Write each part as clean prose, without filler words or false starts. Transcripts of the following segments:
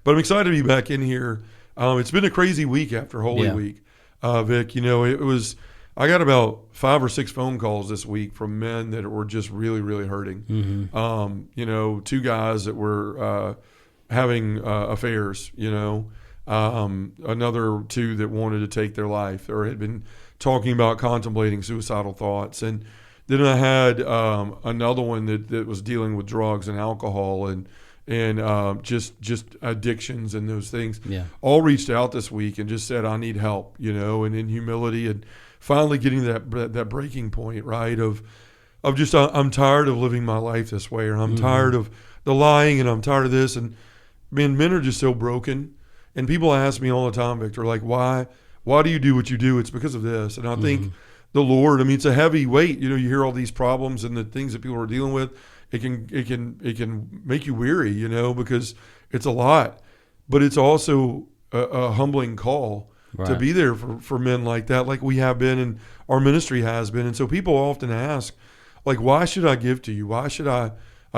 But I'm excited to be back in here. It's been a crazy week after Holy Week, Vic. It was. I got about 5 or 6 phone calls this week from men that were just really, really hurting. Mm-hmm. 2 guys that were having affairs. Another 2 that wanted to take their life or had been talking about contemplating suicidal thoughts, and then I had another one that was dealing with drugs and alcohol and just addictions and those things. Yeah. All reached out this week and just said, I need help, and in humility and finally getting that breaking point, right, of just I'm tired of living my life this way, or I'm tired of the lying, and I'm tired of this. And man, men are just so broken. And people ask me all the time, Victor, like, why do you do what you do? It's because of this. And I think the Lord, it's a heavy weight. You hear all these problems and the things that people are dealing with. It can make you weary, because it's a lot. But it's also a humbling call to be there for men like that, like we have been and our ministry has been. And so people often ask, like, why should I give to you? Why should I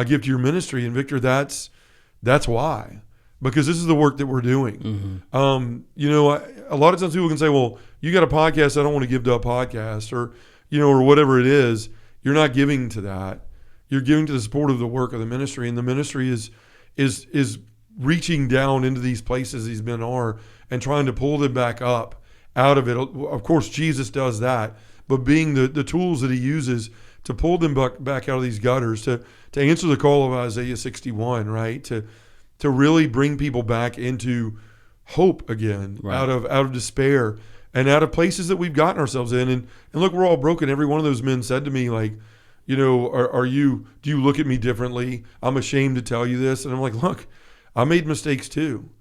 give to your ministry? And Victor, that's why. Because this is the work that we're doing. A lot of times people can say, well, you got a podcast, I don't want to give to a podcast, or whatever it is. You're not giving to that. You're giving to the support of the work of the ministry, and the ministry is reaching down into these places these men are and trying to pull them back up out of it. Of course, Jesus does that, but being the tools that he uses to pull them back out of these gutters, to answer the call of Isaiah 61, right? To really bring people back into hope again, out of despair and out of places that we've gotten ourselves in. And look, we're all broken. Every one of those men said to me, like, do you look at me differently? I'm ashamed to tell you this. And I'm like, look, I made mistakes too.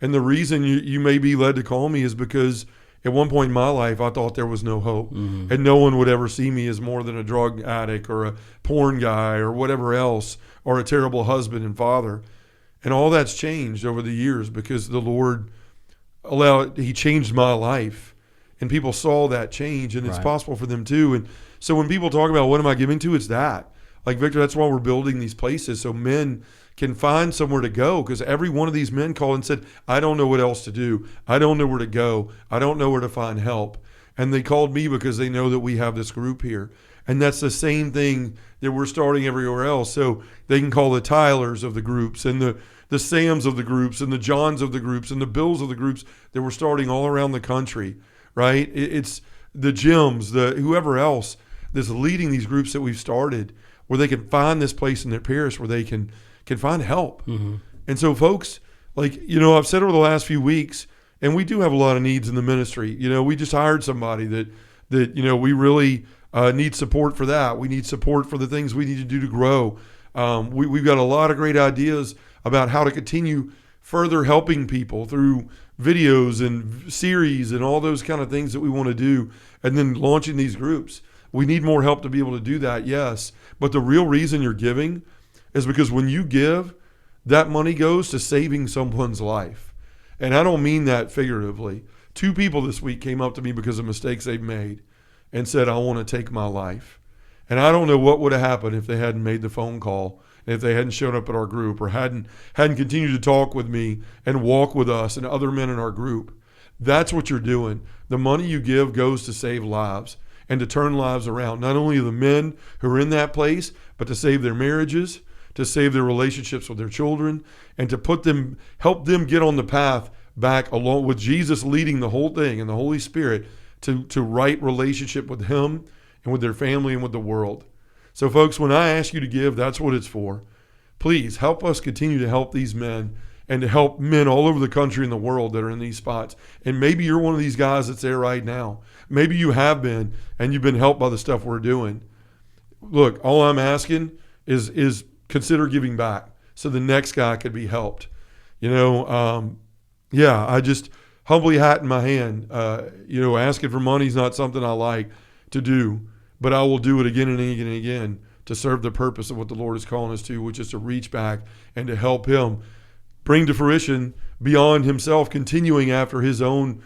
And the reason you may be led to call me is because at one point in my life, I thought there was no hope, and no one would ever see me as more than a drug addict or a porn guy or whatever else, or a terrible husband and father. And all that's changed over the years because the Lord he changed my life, and people saw that change, and it's possible for them too. And so when people talk about what am I giving to, it's that. Like, Victor, that's why we're building these places so men can find somewhere to go, because every one of these men called and said, I don't know what else to do. I don't know where to go. I don't know where to find help. And they called me because they know that we have this group here. And that's the same thing that we're starting everywhere else. So they can call the Tylers of the groups and the Sams of the groups and the Johns of the groups and the Bills of the groups that we're starting all around the country, right? It's the Jims, whoever else that's leading these groups that we've started, where they can find this place in their parish where they can find help. And so, folks, like, I've said over the last few weeks, and we do have a lot of needs in the ministry. We just hired somebody that we really need support for that. We need support for the things we need to do to grow. We've got a lot of great ideas about how to continue further helping people through videos and series and all those kind of things that we want to do, and then launching these groups. We need more help to be able to do that, yes. But the real reason you're giving is because when you give, that money goes to saving someone's life. And I don't mean that figuratively. 2 people this week came up to me because of mistakes they've made and said, I want to take my life. And I don't know what would have happened if they hadn't made the phone call, if they hadn't shown up at our group, or hadn't continued to talk with me and walk with us and other men in our group. That's what you're doing. The money you give goes to save lives and to turn lives around, not only the men who are in that place, but to save their marriages, to save their relationships with their children, and to help them get on the path back along with Jesus leading the whole thing and the Holy Spirit to right relationship with him and with their family and with the world. So, folks, when I ask you to give, that's what it's for. Please help us continue to help these men and to help men all over the country and the world that are in these spots. And maybe you're one of these guys that's there right now. Maybe you have been, and you've been helped by the stuff we're doing. Look, all I'm asking is consider giving back so the next guy could be helped. I just humbly hat in my hand. Asking for money is not something I like to do, but I will do it again and again and again to serve the purpose of what the Lord is calling us to, which is to reach back and to help him bring to fruition beyond himself, continuing after his own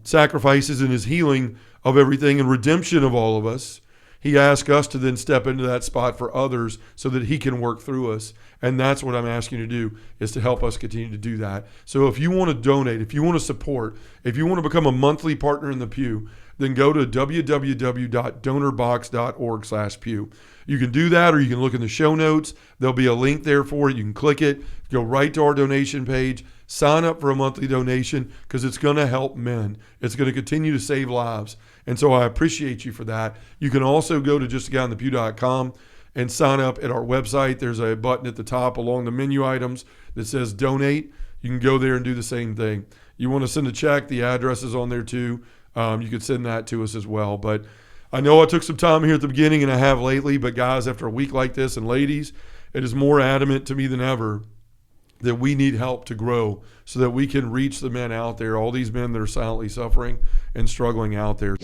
sacrifices and his healing of everything and redemption of all of us. He asks us to then step into that spot for others so that he can work through us. And that's what I'm asking you to do, is to help us continue to do that. So if you want to donate, if you want to support, if you want to become a monthly partner in the Pew, then go to www.donorbox.org/Pew. You can do that, or you can look in the show notes. There'll be a link there for it. You can click it, go right to our donation page, sign up for a monthly donation, because it's going to help men. It's going to continue to save lives. And so I appreciate you for that. You can also go to justaguyonthepew.com and sign up at our website. There's a button at the top along the menu items that says donate. You can go there and do the same thing. You want to send a check, the address is on there too. You could send that to us as well. But I know I took some time here at the beginning, and I have lately, but guys, after a week like this, and ladies, it is more adamant to me than ever that we need help to grow so that we can reach the men out there, all these men that are silently suffering and struggling out there.